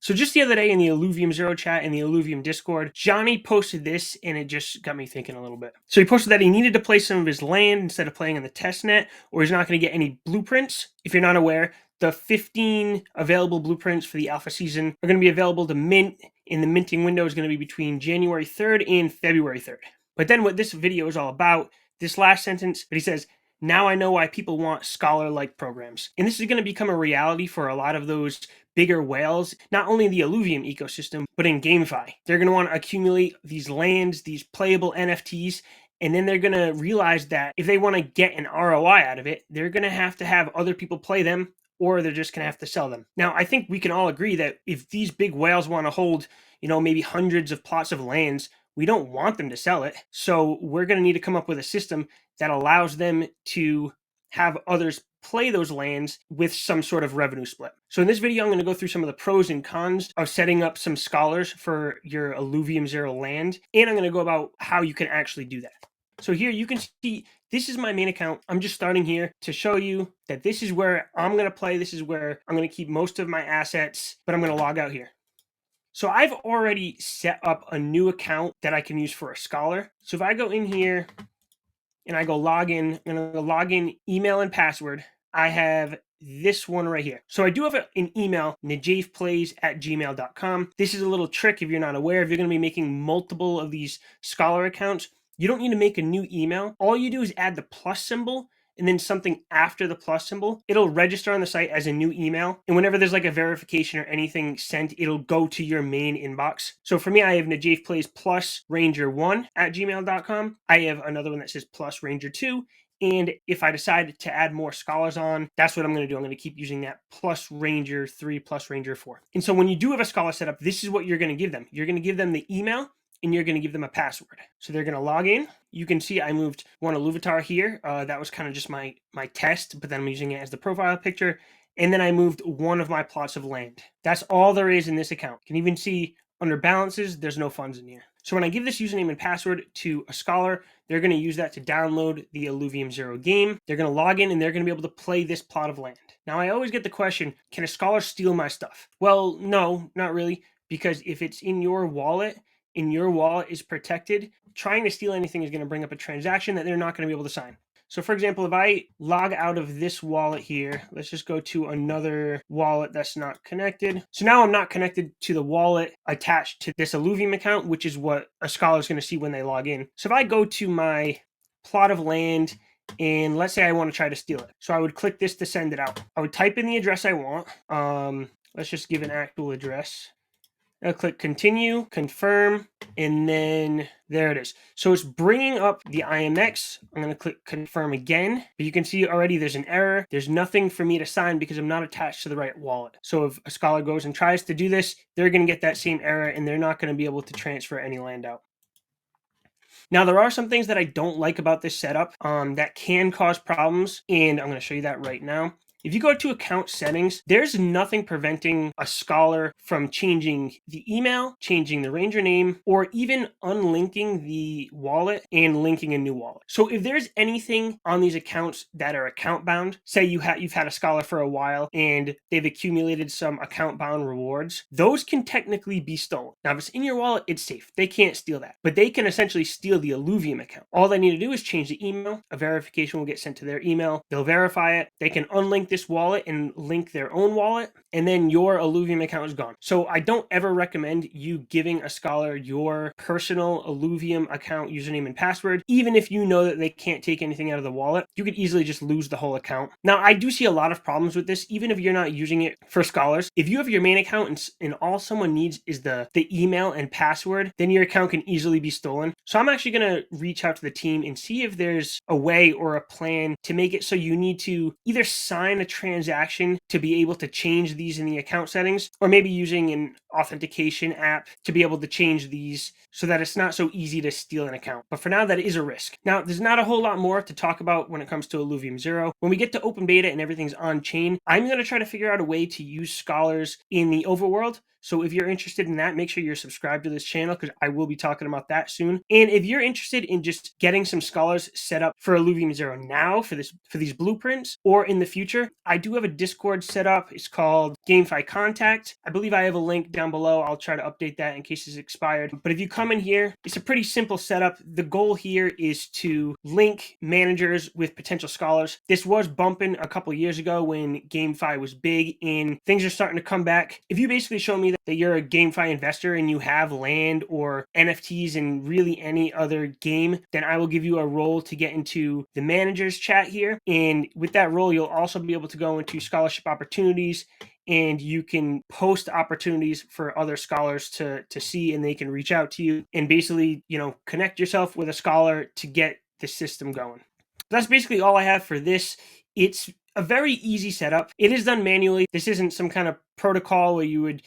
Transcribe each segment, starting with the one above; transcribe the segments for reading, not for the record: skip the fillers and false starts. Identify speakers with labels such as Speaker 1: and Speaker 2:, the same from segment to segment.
Speaker 1: So just the other day in the Illuvium Zero chat and the Illuvium Discord, Johnny posted this and it just got me thinking a little bit. So he posted that he needed to play some of his land instead of playing in the testnet, or he's not going to get any blueprints. If you're not aware, the 15 available blueprints for the alpha season are going to be available to mint, and the minting window is going to be between January 3rd and February 3rd. But then what this video is all about, this last sentence, but he says, now I know why people want scholar-like programs. And this is going to become a reality for a lot of those bigger whales, not only in the Illuvium ecosystem, but in GameFi. They're going to want to accumulate these lands, these playable NFTs, and then they're going to realize that if they want to get an ROI out of it, they're going to have other people play them, or they're just going to have to sell them. Now, I think we can all agree that if these big whales want to hold, maybe hundreds of plots of lands, we don't want them to sell it. So we're going to need to come up with a system that allows them to have others play those lands with some sort of revenue split. So in this video, I'm going to go through some of the pros and cons of setting up some scholars for your Illuvium Zero Land, and I'm going to go about how you can actually do that. So here you can see, this is my main account. I'm just starting here to show you that this is where I'm going to play. This is where I'm going to keep most of my assets, but I'm going to log out here. So I've already set up a new account that I can use for a scholar. So if I go in here and I go log in, I'm going to log in email and password. I have this one right here. So I do have an email, najafplays@gmail.com. This is a little trick if you're not aware. If you're going to be making multiple of these scholar accounts, you don't need to make a new email. All you do is add the plus symbol and then something after the plus symbol. It'll register on the site as a new email. And whenever there's like a verification or anything sent, it'll go to your main inbox. So for me, I have najafplays plus ranger1@gmail.com. I have another one that says plus ranger2. And if I decide to add more scholars on, that's what I'm going to do. I'm going to keep using that plus Ranger 3 plus Ranger 4. And so when you do have a scholar set up, this is what you're going to give them. You're going to give them the email and you're going to give them a password. So they're going to log in. You can see I moved one Iluvatar here. That was kind of just my test, but then I'm using it as the profile picture. And then I moved one of my plots of land. That's all there is in this account. You can even see under balances, there's no funds in here. So when I give this username and password to a scholar, they're going to use that to download the Illuvium Zero game. They're going to log in and they're going to be able to play this plot of land. Now, I always get the question, can a scholar steal my stuff? Well, no, not really, because if it's in your wallet and your wallet is protected, trying to steal anything is going to bring up a transaction that they're not going to be able to sign. So for example, if I log out of this wallet here, let's just go to another wallet that's not connected. So now I'm not connected to the wallet attached to this Illuvium account, which is what a scholar is going to see when they log in. So if I go to my plot of land and let's say I want to try to steal it. So I would click this to send it out. I would type in the address I want. Let's just give an actual address. I'll click continue, confirm, and then there it is. So it's bringing up the IMX. I'm going to click confirm again, but you can see already there's an error. There's nothing for me to sign because I'm not attached to the right wallet. So if a scholar goes and tries to do this, they're going to get that same error and they're not going to be able to transfer any land out. Now, there are some things that I don't like about this setup that can cause problems, and I'm going to show you that right now. If you go to account settings, there's nothing preventing a scholar from changing the email, changing the ranger name, or even unlinking the wallet and linking a new wallet. So if there's anything on these accounts that are account bound, say you've had a scholar for a while and they've accumulated some account bound rewards, those can technically be stolen. Now, if it's in your wallet, it's safe. They can't steal that, but they can essentially steal the Illuvium account. All they need to do is change the email. A verification will get sent to their email. They'll verify it. They can unlink this wallet and link their own wallet, and then your Illuvium account is gone. So I don't ever recommend you giving a scholar your personal Illuvium account username and password, even if you know that they can't take anything out of the wallet. You could easily just lose the whole account. Now, I do see a lot of problems with this, even if you're not using it for scholars. If you have your main account and all someone needs is the email and password, then your account can easily be stolen. So I'm actually going to reach out to the team and see if there's a way or a plan to make it so you need to either sign a transaction to be able to change these in the account settings, or maybe using an authentication app to be able to change these so that it's not so easy to steal an account. But for now, that is a risk. Now, there's not a whole lot more to talk about when it comes to Illuvium Zero. When we get to open beta and everything's on chain, I'm going to try to figure out a way to use scholars in the overworld So if you're interested in that, make sure you're subscribed to this channel because I will be talking about that soon. And if you're interested in just getting some scholars set up for Illuvium Zero now for these blueprints or in the future, I do have a Discord set up. It's called GameFi Contact. I believe I have a link down below. I'll try to update that in case it's expired. But if you come in here, it's a pretty simple setup. The goal here is to link managers with potential scholars. This was bumping a couple years ago when GameFi was big and things are starting to come back. If you basically show me that you're a GameFi investor and you have land or NFTs in really any other game, then I will give you a role to get into the managers chat here. And with that role, you'll also be able to go into scholarship opportunities, and you can post opportunities for other scholars to see, and they can reach out to you and basically, connect yourself with a scholar to get the system going. That's basically all I have for this. It's a very easy setup. It is done manually. This isn't some kind of protocol where you would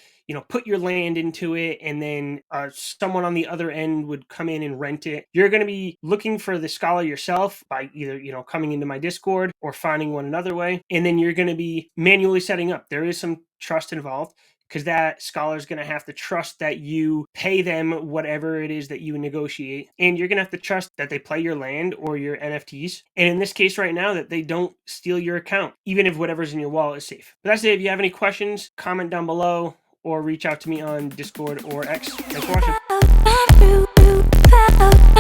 Speaker 1: put your land into it and then someone on the other end would come in and rent it. You're going to be looking for the scholar yourself by either coming into my Discord or finding one another way, and then you're going to be manually setting up. There is some trust involved because that scholar is going to have to trust that you pay them whatever it is that you negotiate, and you're going to have to trust that they play your land or your NFTs, and in this case right now that they don't steal your account, even if whatever's in your wallet is safe. But that's it. If you have any questions, comment down below or reach out to me on Discord or X. Thanks for watching.